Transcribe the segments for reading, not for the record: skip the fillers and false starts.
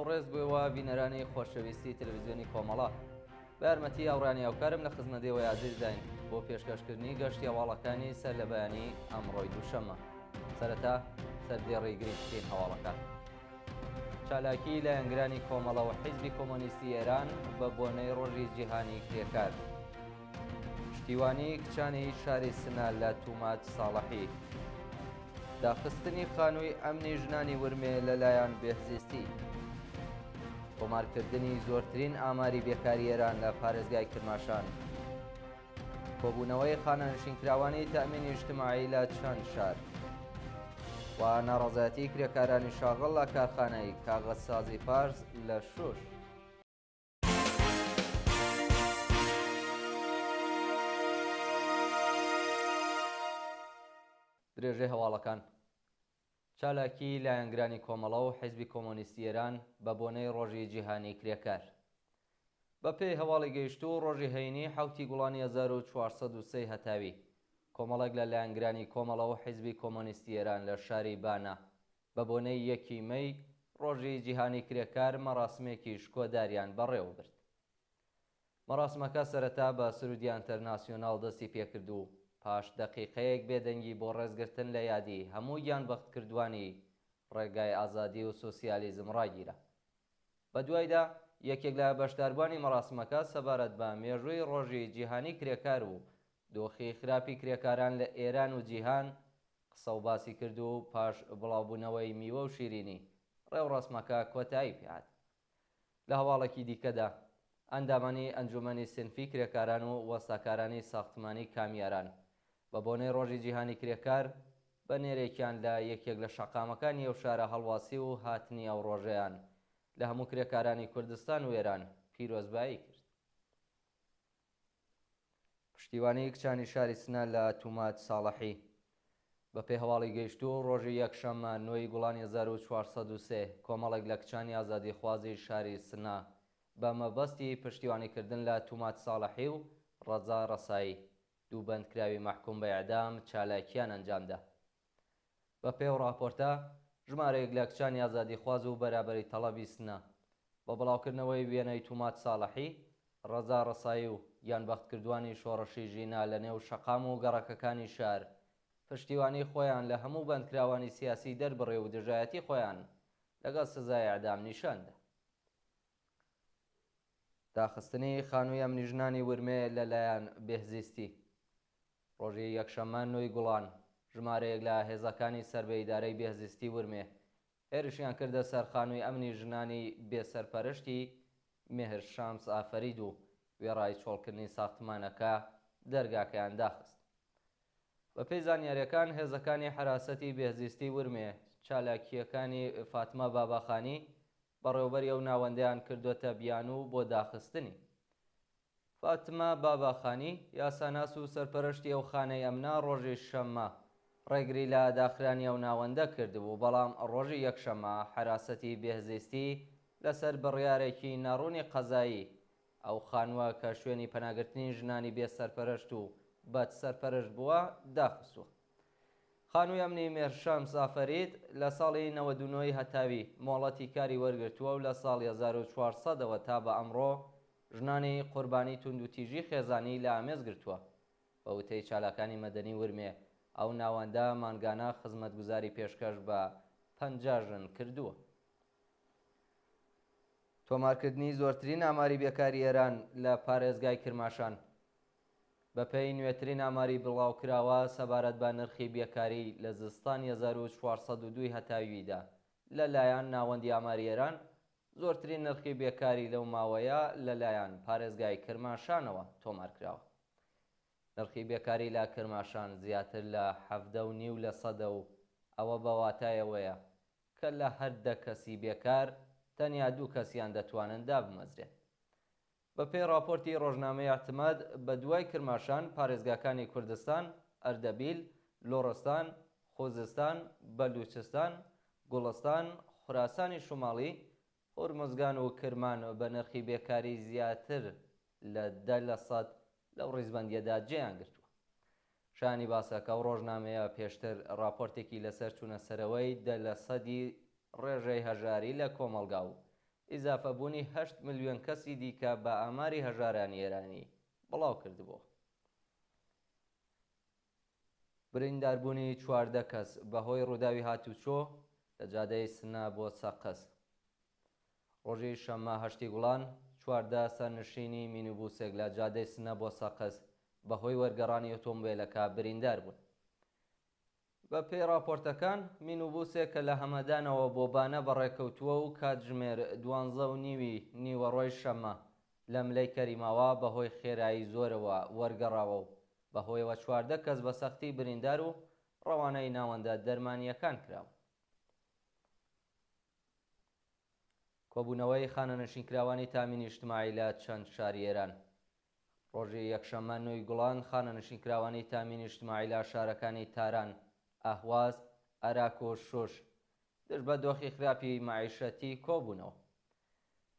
و ڕێز بووەوە بینەرانی خۆشەویستی تەلەڤیزیۆنی کۆمەڵە. بە یارمەتی ئەوڕانی هاوکارم لە خزمەتێوە عەزیزداین بۆ پێشکەشکردنی گەشتی هەواڵەکانی سەر لە بەیانی ئەمڕۆی دووشەممە. سەرەتا سەردێڕی گرنگترین هەواڵەکان. چالاکی لە یانگرانی کۆمەڵە و حیزبی کۆمۆنیستی ئێران بە بۆنەی ڕۆژی جیهانی کرێکار. پشتیوانی کچانی شاری سنە لە تومات ساڵحی. داخستنی خانووی ئەمنی ژنانی ورمێ لەلایەن بێهزیستی. کۆمارکردنی زۆرترین ئاماری بێکاری ئێران لە پارێزگای کرماشان. کۆبوونەوەی خانەنشینکراوانی تەئمینی اجتماعی لە چەند شار و ناڕەزایەتی کرێکارانی شاغڵ لە کارخانەی کاغەزسازی پارس لە شوش. درێژەی هەواڵەکان. چالاکی لە یانگرانی کۆمەڵە و حیزبی کۆمۆنیستی ئێران بە بۆنەی ڕۆژی جیهانی کرێکار. بەپێی هەواڵی گەیشتوو ڕۆژی هەینی 7 گوڵانی 1403 هەتاوی کۆمەڵێک لە لایەنگرانی کۆمەڵە و حیزبی کۆمۆنیستی ئێران لە شاری بانە بە بۆنەی 1 مەی ڕۆژی جیهانی کرێکار مەراسمێکی شکۆداریان بەڕێوەبرد. مەراسمەکە سەرەتا بە سرودی ئینتەرناسیۆناڵ دەستی پێکرد و پاش دەقیقەیەک بێدەنگی بۆ ڕێزگرتن لە یادی هەموو گیانبەختکردوانی ڕێگای ئازادی و سۆسیالیزم ڕاگیرە. بە دوایدا یەکێک لە بەشداربوانی مەراسمەکە سەبارەت بە مێژووی ڕۆژی جیهانی کرێکار و دۆخی خراپی کرێکاران لە ئێران و جیهان قسە و باسی کرد و پاش بڵاوبوونەوەی میوە و شیرینی ڕێوڕەسمەکە کۆتایی پێهات. لە هەواڵێکی دیکەدا ئەندامانی ئەنجومەنی سنفی کرێکاران و وەستاکارانی ساختمانی کامیاران بە بۆنەی ڕۆژی جیهانی کرێکار بە نێرێکیان لە یەکێک لە شەقامەکانی ئەو شارە هەڵواسی و هاتنی ئەو ڕۆژەیان لە هەموو کرێکارانی کوردستان و ئێران پیرۆزبایی کرد. پشتیوانی کچانی شاری سنە لە تومات ساڵحی. بەپێی هەواڵی گەیشتوو ڕۆژی یەکشەممە 9 گوڵانی 1403 کۆمەڵێک لە کچانی ئازادیخوازی شاری سنە بە مەبەستی پشتیوانیکردن لە تومات ساڵحی و ڕەزا ڕەسایی دوو بەندکراوی مەحکوم بە ئیعدام چالاکیان ئەنجامدا. بەپێی ئەو ڕاپۆرتە ژمارەیەک لە کچانی ئازادیخواز و بەرابەری تەڵەبی سنە بە بڵاوکردنەوەی وێنەی تومات ساڵحی ڕەزا ڕەسایی و گیانبەختکردوانی شۆڕشی ژینا لە نێو شەقام و گەڕەکەکانی شار پشتیوانی خۆیان لە هەموو بەندکراوانی سیاسی دەربڕێ و دژایەتی خۆیان لەگەڵ سزای ئیعدام نیشاندا. داخستنی خانووی ئەمنی ژنانی ورمێ لەلایەن بێهزیستی. ڕۆژی یەکشەممە 9 گوڵان ژمارەیەک لە هێزەکانی سەر بە ئیدارەی بێهزیستی ورمێ هێرشیان کردە سەر خانووی ئەمنی ژنانی بێسەرپەرشتی مێهر شامس ئافەرید و وێڕای چۆڵکردنی ساختمانەکە دەرگاکەیان داخست. بەپێی زانیاریەکان هێزەکانی حراسەتی بێهزیستی ورمێ چالاکیەکانی فاتمە باباخانی بەڕێوەبەری ئەو ناوەندەیان کردوتە بیانوو بۆ داخستنی. فاتمە باباخانی یاساناس و سەرپەرشتی ئەو خانەی ئەمنا ڕۆژی شەممە ڕێگری لە داخرانی ئەو ناوەندە کردبوو، بەڵام ڕۆژی یەکشەممە حراسەتی بێهزیستی لەسەر بڕیارێکی ناڕوونی قەزایی ئەو خانووە کە شوێنی پەناگرتنی ژنانی بێسەرپەرشت و بەد سەرپەرشت بووە داخستووە. خانووی ئەمنی مێهر شامس ئافەرید لە ساڵی 99 هەتاوی مۆڵەتی کاری وەرگرتووە و لە ساڵی 1400ەوە تا بە ئەمڕۆ ژنانی قوربانی توندوتیژی خێزانی لە ئامێز گرتووە. بە وتەی چالاکانی مەدەنی ورمێ ئەو ناوەندە مانگانە خزمەتگوزاری پێشکەش بە 50 ژن کردووە. تۆمارکردنی زۆرترین ئاماری بێکاری ئێران لە پارێزگای کرماشان. بەپێی نوێترین ئاماری بڵاوکراوە سەبارەت بە نرخی بێکاری لە زستانی 1402 هەتاویدا لەلایەن ناوەندی ئاماری ئێران زۆرترین نرخی بێکاری لەو ماوەیە لەلایەن پارێزگای کرماشانەوە تۆمارکراوە. نرخی بێکاری لە کرماشان زیاتر لە 7.5% و ئەوە بە واتایەوەیە کە لە هەر 10 کەسی بێکار تەنیا 2 کەسیان دەتوانن دابمەزرێن. بەپێی راپۆرتی ڕۆژنامەی ئەعتماد بە دوای کرماشان پارێزگاکانی کوردستان، ئەردەبیل، لۆڕستان، خۆزستان، بەلوچستان، گوڵستان، خوراسانی شوماڵی، هۆرمزگان و کرمان بە نرخی بێکاری زیاتر لە 10% لەو ڕیزبەندیەدا جێیان گرتووە. شانی باسەکە و ڕۆژنامەیە پێشتر راپۆرتێکی لەسەر چوونە سەرەوەی 10% ڕێژەی هەژاری لە کۆمەڵگا و ئیزافەبوونی 8 ملیۆن کەسی دیکە بە ئاماری هەژارانی ئێرانی بڵاو کردبووە. برینداربوونی 14 کەس بەهۆی ڕووداوی هاتوچۆ لە جادەی سنە بۆ سەقەس. ڕۆژی شەممە 8 گوڵان 14 سەرنشینی مینیبوسێک لە جادەی سنە بۆ سەقەس بەهۆی وەرگەڕانی ئۆتۆمبیلەکە بریندار بوون. بە پێی راپۆرتەکان مینیبوسێک کە لە هەمەدانەوە بۆ بانە بەڕێکەوتووە و کاتژمێر 12:30 نیوەڕۆی شەممە لە ملەی کەریماوە بەهۆی خێرایی زۆرەوە وەرگەڕاوە و بەهۆیەوە 14 کەس بە سەختی بریندار و ڕەوانەی ناوەندە دەرمانیەکان کراوە. کۆبوونەوەی خانەنشینکراوانی تامینی اجتماعی لە چەند شاری ئێران. ڕۆژی یەکشەممە 9 گوڵان خانەنشینکراوانی تامینی اجتماعی لە شارەکانی تاران، ئاهواز، ئەراک و شوش دژ بە دۆخی خراپی مەعیشەتی کۆبوونەوە.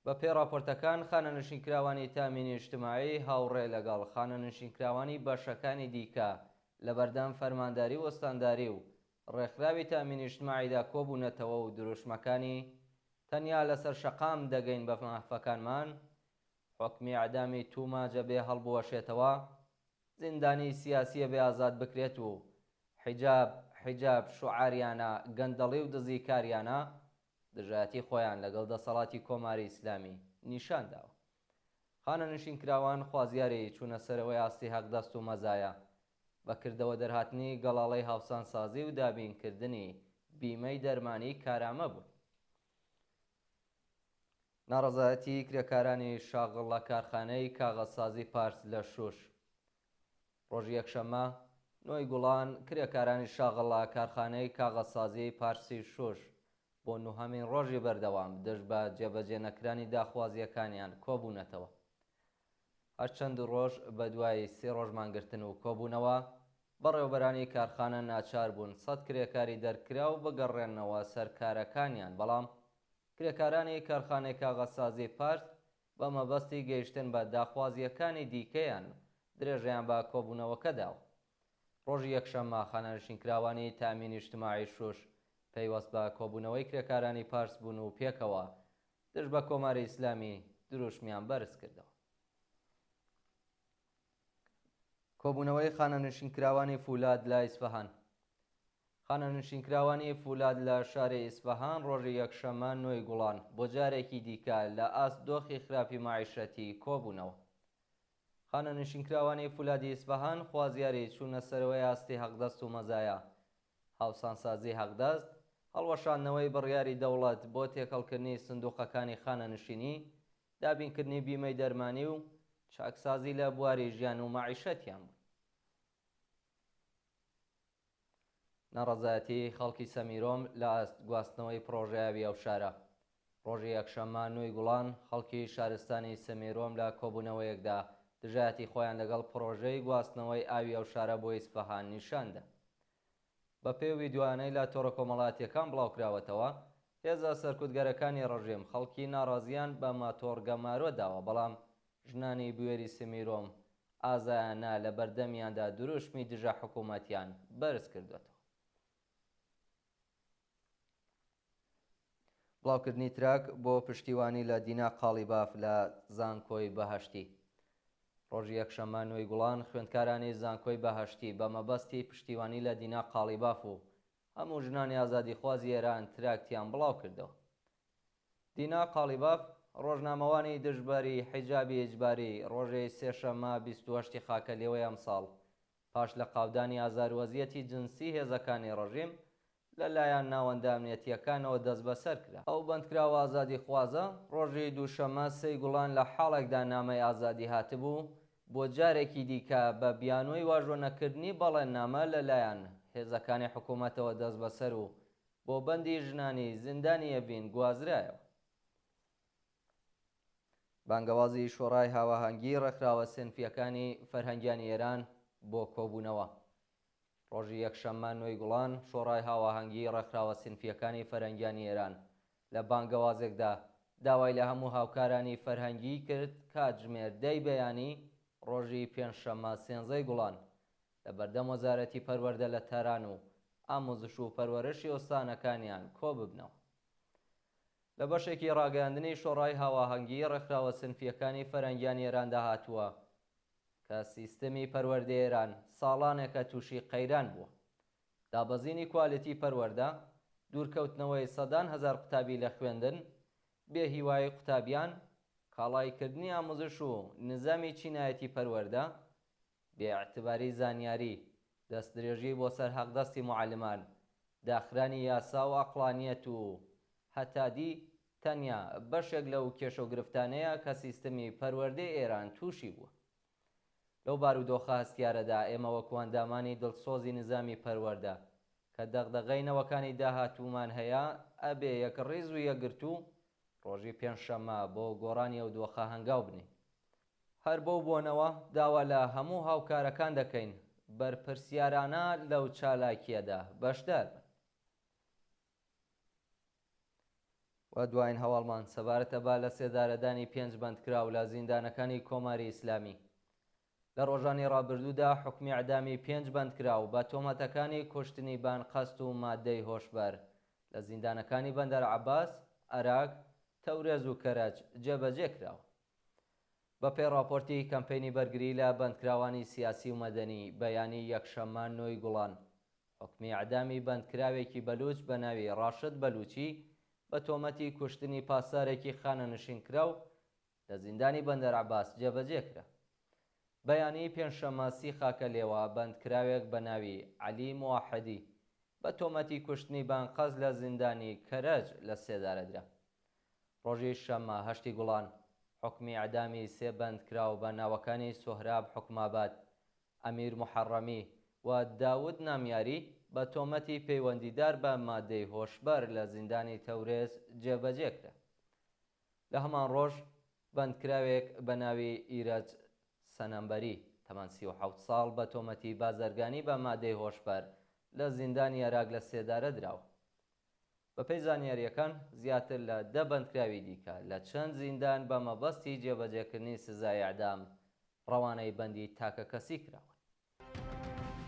بە پێی راپۆرتەکان خانەنشینکراوانی تامینی اجتماعی هاوڕێ لەگەڵ خانەنشینکراوانی بەشەکانی دیکە لە بەردەم فەرمانداری و وەستانداری و ڕێکخراوی تامینی اجتماعیدا کۆبوونەتەوە و دروشمەکانی تەنیا لەسەر شەقام دەگەین بە مافەکانمان، حکمی ئەعدامی توماجە بێ هەڵبوەشێتەوە، زیندانی سیاسیە بێ ئازاد بکرێت و حیجاب شوعاریانە گەندەڵی و دزی کاریانە دژایەتی خۆیان لەگەڵ دەسەڵاتی کۆماری ئیسلامی نیشانداوە. خانەنشینکراوان خوازیاری چوونە سەرەوەی ئاستی هەقدەست و مەزایە بەکردەوە دەرهاتنی گەڵاڵەی هاوسانسازی و دابینکردنی بیمەی دەرمانی کارامە بوون. ناڕەزایەتی کرێکارانی شاغڵ لە کارخانەی کاغەزسازی پارس لە شوش. ڕۆژی یەکشەممە 9 گوڵان کرێکارانی شاغڵ لە کارخانەی کاغەزسازی پارسی شوش بۆ نوهەمین ڕۆژی بەردەوام دژ بە جێبەجێ نەکرانی داخوازیەکانیان کۆبوونەتەوە. هەرچەند ڕۆژ بە دوای 3 ڕۆژ مانگرتن و کۆبوونەوە بەڕێوەبەرانی کارخانە ناچار بوون 100 کرێکاری دەرکرا و بگەڕێنەوە سەرکارەکانیان، بەڵام کرێکارانی کارخانەی کاغەزسازی پارس بە مەبەستی گەیشتن بە داخوازیەکانی دیکەیان درێژەیان بە کۆبوونەوەکە داوە. ڕۆژی یەکشەممە خانەنشینکراوانی تامینی اجتماعی شوش پەیوەست بە کۆبوونەوەی کرێکارانی پارس بوون و پێکەوە دژ بە کۆماری ئیسلامی دروشمیان بەرز کردەوە. کۆبوونەوەی خانەنشینکراوانی فولاد لە ئیسفەهان. خانەنشینکراوانی فولاد لە شاری ئیسفەهان ڕۆژی یەکشەممە 9 گوڵان بۆ جارێکی دیکە لە ئاست دۆخی خراپی مەعیشەتی کۆبوونەوە. خانەنشینکراوانی فولادی ئیسفەهان خوازیاری چوونە سەرەوەی ئاستی هەقدەست و مەزایە، هاوسانسازی هەقدەست، هەڵوەشاندنەوەی بڕیاری دەوڵەت بۆ تێکەڵکردنی سندوقەکانی خانەنشینی، دابینکردنی بیمەی دەرمانی و چاکسازی لە بواری ژیان و مەعیشەتیان بوو. ناڕەزایەتی خەڵکی سەمیرۆم لە ئاست گواستنەوەی پرۆژەیاوی ئەو شارە. ڕۆژی یەکشەممە 9 گوڵان خەڵکی شارستانی سەمیرۆم لە کۆبوونەوەیەکدا دژایەتی خۆیان لەگەڵ پرۆژەی گواستنەوەی ئاوی ئەو شارە بۆ ئیسفەهان نیشاندا. بە پێی ویدیۆیانەی لە تۆڕە کۆمەڵایەتیەکان بڵاوکراوەتەوە، هێزە سەرکوتگەرەکانی ڕەژیم خەڵکی ناڕازیان بە ماتۆڕگەمارۆ داوە، بەڵام ژنانی بوێری سەمیرۆم ئازایانە لە بەردەمیاندا دروشمی دژە حکوومەتیان بەرز کردوێتەوە. بڵاوکردنی تراک بۆ پشتیوانی لە دینا قاڵیباف لە زانکۆی بەهەشتی. ڕۆژی یەکشەممە 9 گوڵان خوێندکارانی زانکۆی بەهەشتی بە مەبەستی پشتیوانی لە دینا قاڵیباف و هەموو ژنانی ئازادیخوازی ئێران تراکتیان بڵاو کردەوە. دینا قاڵیباف ڕۆژنامەوانی دژبەری حیجابی ئیجباری ڕۆژەی سێشەممە 28 خاکە لێوەی ئەمساڵ پاش لە قاودانی ئازاروەزیەتی جنسی هێزەکانی ڕەژیم لەلایەن ناوەندە ئەمنیەتیەکانەوە دەست بەسەر کرا. ئەو بەندکراوە ئازادیخوازە ڕۆژی دووشەممە 3 گوڵان لە حاڵێکدا نامەی ئازادی هاتبوو بۆ جارێکی دیکە بە بیانۆی واژۆنەکردنی بەڵێننامە لەلایەن هێزەکانی حکوومەتەوە دەست بەسەر و بۆ بەندی ژنانی زیندانی ئەڤین گوازرایەوە. بانگەوازی شۆڕای هاوەهەنگی ڕێکخراوە سنفیەکانی فەرهەنگیانی ئێران بۆ کۆبوونەوە. ڕۆژی یەکشەممە 9 گوڵان شۆڕای هاوەهەنگی ڕێکخراوە سنفیەکانی فەرهەنگیانی ئێران لە بانگەوازێکدا داوای لە هەموو هاوکارانی فەرهەنگی کرد کاتژمێر 10 بەیانی ڕۆژی پێنجشەممە 13 گوڵان لە بەردەم وەزارەتی پەروەردە لە تاران و ئامۆزش و پەروەرشی ئۆستانەکانیان کۆ ببنەوە. لە بەشێکی ڕاگەاندنی شۆڕای هاواهەنگی ڕێکخراوە سنفیەکانی فەرەنگیان ئێراندا هاتووە کە سیستەمی پەروەردە ئێران ساڵانێکە تووشی قەیران بووە. دابەزینی کوالیتی پەروەردە، دوورکەوتنەوەی سەدان هەزار قوتابی لە خوێندن، بێهیوایی قوتابیان، کاڵایکردنی ئامۆزش و نظامی چینایەتی پەروەردە، بێئیعتیباری زانیاری، دەستدرێژی بۆ سەر حەقدەستی معلمان، داخرانی یاسا و عەقڵانیەت و هەتادی تەنیا بەشێک لەو کێشە و گرفتانەیە کە سیستەمی پەروەردەی ئێران تووشی بووە. لەو بارودۆخە هەستیارەدا ئێمە وەکو ئەندامانی دڵسۆزی نظامی پەروەردە کە دەغدەغەی نەوەکانی داهاتوومان هەیە ئەبێ یەک ڕێز و یەکگرت و ڕۆژی پێنجشەممە بۆ گۆڕانی ئەو دۆخە هەنگاو بنین. هەر بەو بۆنەوە داوا لە هەموو هاوکارەکان دەکەین بەرپرسیارانە لەو چالاکیەدا بەشدار بن. و دوایین هەواڵمان سەبارەتە با لە سێدارەدانی 5 بەندکراو لە زیندانەکانی کۆماری ئیسلامی. لە ڕۆژانی ڕابردوودا حکمی ئەعدامی 5 بەندکراو بە تۆمەتەکانی کوشتنی بانقەست و مادەی هۆشبەر لە زیندانەکانی بەندەر عەباس، عێراق، تەورێز و کەرەج جێبەجێ کراوە. بەپێی راپۆرتی کەمپەینی بەرگری لە بەندکراوانی سیاسی و مەدەنی بەیانی یەکشەممە نۆی گوڵان، حکمی ئەعدامی بەندکراوێکی بەلوچ بە ناوی ڕاشد بەلوچی بە تۆمەتی کوشتنی پاسارێکی خانەنشینکراو لە زیندانی بەندەر عەباس جێبەجێ کرا. بەیانی پێنجشەممە سی خاکە لێوە بەندکراوێک بە ناوی عەلی موحەدی بە تۆمەتی کوشتنی بانقەز لە زیندانی کەرەج لە سێدارەدرا. ڕۆژی شەممە هەشتی گوڵان حکمی ئەعدامی 3 بەندکراو بە ناوەکانی سۆهراب حوکماباد، ئەمیر موحەڕەمی و داود نامیاری بە تۆمەتی پەیوەندیدار بە مادەی هۆشبەر لە زیندانی تەورێز جێبەجێ کرا. لە هەمان ڕۆژ بەندکراوێک بە ناوی ئیرەج سەنەمبەری تەمەن 37 ساڵ بە تۆمەتی بازرگانی بە مادەی هۆشبەر لە زیندانی عێراق لە سێدارە دراوە. بەپێی زانیاریەکان زیاتر لە 10 بەندکراوی دیکە لە چەند زیندان بە مەبەستی جێبەجێکردنی سزای ئەعدام ڕەوانەی بەندی تاکە کەسی کراون.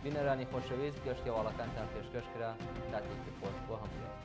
بینەرانی خۆشەویست گەشتی هەواڵەکانتان پێشکەش کرا، کاتێکی خۆش بۆ هەموویان.